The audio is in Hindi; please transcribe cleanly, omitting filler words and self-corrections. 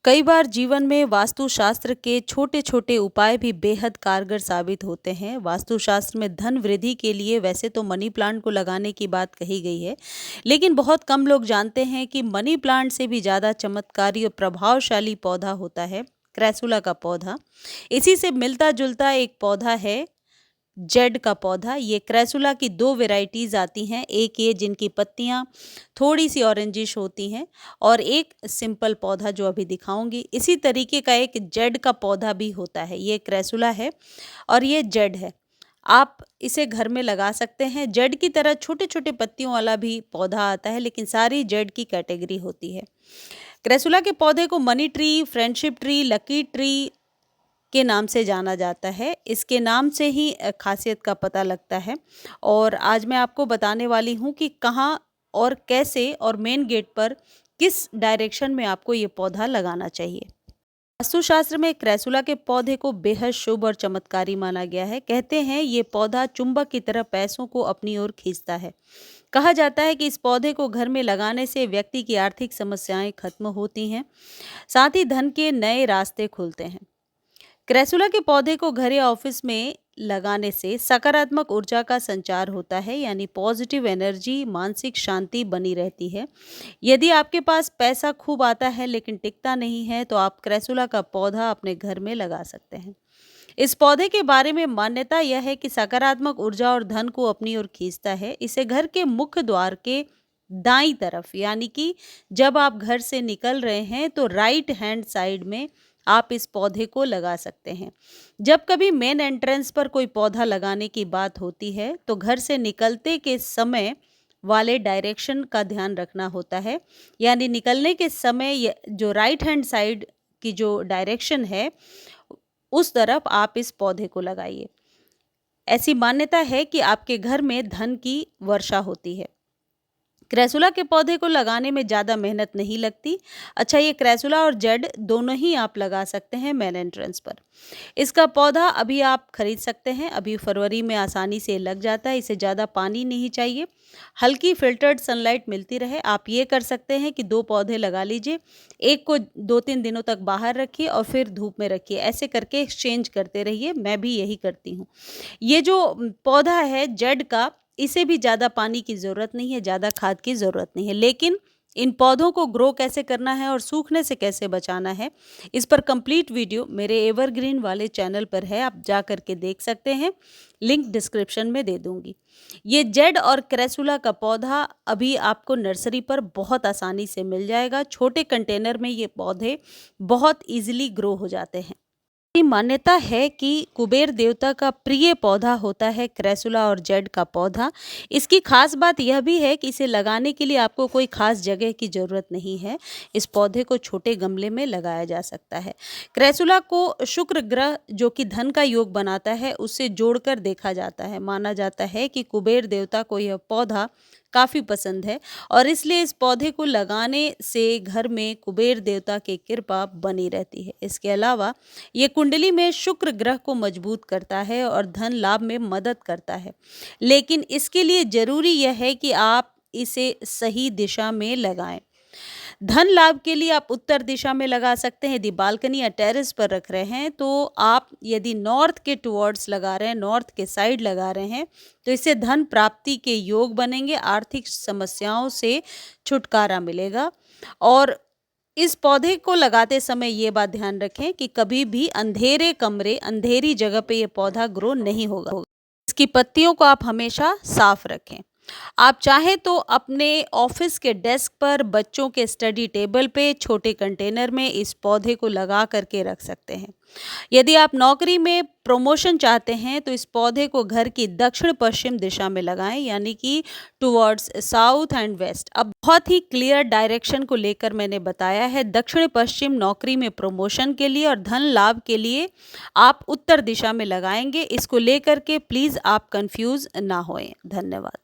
कई बार जीवन में वास्तुशास्त्र के छोटे-छोटे उपाय भी बेहद कारगर साबित होते हैं। वास्तुशास्त्र में धन वृद्धि के लिए वैसे तो मनी प्लांट को लगाने की बात कही गई है, लेकिन बहुत कम लोग जानते हैं कि मनी प्लांट से भी ज़्यादा चमत्कारी और प्रभावशाली पौधा होता है क्रैसुला का पौधा। इसी से मिलता-जुलता एक पौधा है जेड का पौधा। ये क्रैसुला की दो वेराइटीज़ आती हैं, एक ये जिनकी पत्तियाँ थोड़ी सी ऑरेंजिश होती हैं और एक सिंपल पौधा जो अभी दिखाऊंगी। इसी तरीके का एक जेड का पौधा भी होता है। ये क्रैसुला है और ये जेड है। आप इसे घर में लगा सकते हैं। जेड की तरह छोटे छोटे पत्तियों वाला भी पौधा आता है, लेकिन सारी जेड की कैटेगरी होती है। क्रैसुला के पौधे को money tree, friendship tree, lucky tree के नाम से जाना जाता है। इसके नाम से ही खासियत का पता लगता है। और आज मैं आपको बताने वाली हूँ कि कहाँ और कैसे और मेन गेट पर किस डायरेक्शन में आपको ये पौधा लगाना चाहिए। वास्तुशास्त्र में क्रैसुला के पौधे को बेहद शुभ और चमत्कारी माना गया है। कहते हैं ये पौधा चुंबक की तरह पैसों को अपनी ओर खींचता है। कहा जाता है कि इस पौधे को घर में लगाने से व्यक्ति की आर्थिक समस्याएं खत्म होती हैं, साथ ही धन के नए रास्ते खुलते हैं। क्रैसुला के पौधे को घर या ऑफिस में लगाने से सकारात्मक ऊर्जा का संचार होता है, यानी पॉजिटिव एनर्जी, मानसिक शांति बनी रहती है। यदि आपके पास पैसा खूब आता है लेकिन टिकता नहीं है, तो आप क्रैसुला का पौधा अपने घर में लगा सकते हैं। इस पौधे के बारे में मान्यता यह है कि सकारात्मक ऊर्जा और धन को अपनी ओर खींचता है। इसे घर के मुख्य द्वार के दाईं तरफ, यानी कि जब आप घर से निकल रहे हैं तो राइट हैंड साइड में आप इस पौधे को लगा सकते हैं। जब कभी मेन एंट्रेंस पर कोई पौधा लगाने की बात होती है तो घर से निकलते के समय वाले डायरेक्शन का ध्यान रखना होता है, यानी निकलने के समय जो राइट हैंड साइड की जो डायरेक्शन है उस तरफ आप इस पौधे को लगाइए। ऐसी मान्यता है कि आपके घर में धन की वर्षा होती है। क्रैसुला के पौधे को लगाने में ज़्यादा मेहनत नहीं लगती। अच्छा, ये क्रैसुला और जेड दोनों ही आप लगा सकते हैं मेन एंट्रेंस पर। इसका पौधा अभी आप खरीद सकते हैं। अभी फरवरी में आसानी से लग जाता है। इसे ज़्यादा पानी नहीं चाहिए, हल्की फिल्टर्ड सनलाइट मिलती रहे। आप ये कर सकते हैं कि दो पौधे लगा लीजिए, एक को 2-3 दिनों तक बाहर रखिए और फिर धूप में रखिए। ऐसे करके एक्सचेंज करते रहिए। मैं भी यही करती हूँ। ये जो पौधा है जेड का, इसे भी ज़्यादा पानी की ज़रूरत नहीं है, ज़्यादा खाद की ज़रूरत नहीं है, लेकिन इन पौधों को ग्रो कैसे करना है और सूखने से कैसे बचाना है, इस पर कंप्लीट वीडियो मेरे एवरग्रीन वाले चैनल पर है। आप जा कर के देख सकते हैं, लिंक डिस्क्रिप्शन में दे दूंगी। ये जेड और क्रैसुला का पौधा अभी आपको नर्सरी पर बहुत आसानी से मिल जाएगा। छोटे कंटेनर में ये पौधे बहुत ईजिली ग्रो हो जाते हैं। की मान्यता है कि कुबेर देवता का प्रिय पौधा होता है क्रैसुला और जेड का पौधा। इसकी खास बात यह भी है कि इसे लगाने के लिए आपको कोई खास जगह की ज़रूरत नहीं है। इस पौधे को छोटे गमले में लगाया जा सकता है। क्रैसुला को शुक्र ग्रह, जो कि धन का योग बनाता है, उससे जोड़कर देखा जाता है। माना जाता है कि कुबेर देवता को यह पौधा काफ़ी पसंद है और इसलिए इस पौधे को लगाने से घर में कुबेर देवता की कृपा बनी रहती है। इसके अलावा ये कुंडली में शुक्र ग्रह को मजबूत करता है और धन लाभ में मदद करता है, लेकिन इसके लिए जरूरी यह है कि आप इसे सही दिशा में लगाएं। धन लाभ के लिए आप उत्तर दिशा में लगा सकते हैं। यदि बालकनी या टेरेस पर रख रहे हैं तो आप यदि नॉर्थ के टुवर्ड्स लगा रहे हैं, नॉर्थ के साइड लगा रहे हैं, तो इससे धन प्राप्ति के योग बनेंगे, आर्थिक समस्याओं से छुटकारा मिलेगा। और इस पौधे को लगाते समय ये बात ध्यान रखें कि कभी भी अंधेरे कमरे, अंधेरी जगह पे ये पौधा ग्रो नहीं होगा। इसकी पत्तियों को आप हमेशा साफ रखें। आप चाहे तो अपने ऑफिस के डेस्क पर, बच्चों के स्टडी टेबल पे, छोटे कंटेनर में इस पौधे को लगा करके रख सकते हैं। यदि आप नौकरी में प्रमोशन चाहते हैं तो इस पौधे को घर की दक्षिण पश्चिम दिशा में लगाएं, यानी कि टुवर्ड्स साउथ एंड वेस्ट। अब बहुत ही क्लियर डायरेक्शन को लेकर मैंने बताया है। दक्षिण पश्चिम नौकरी में प्रमोशन के लिए और धन लाभ के लिए आप उत्तर दिशा में लगाएंगे। इसको लेकर के प्लीज़ आप कंफ्यूज ना होएं। धन्यवाद।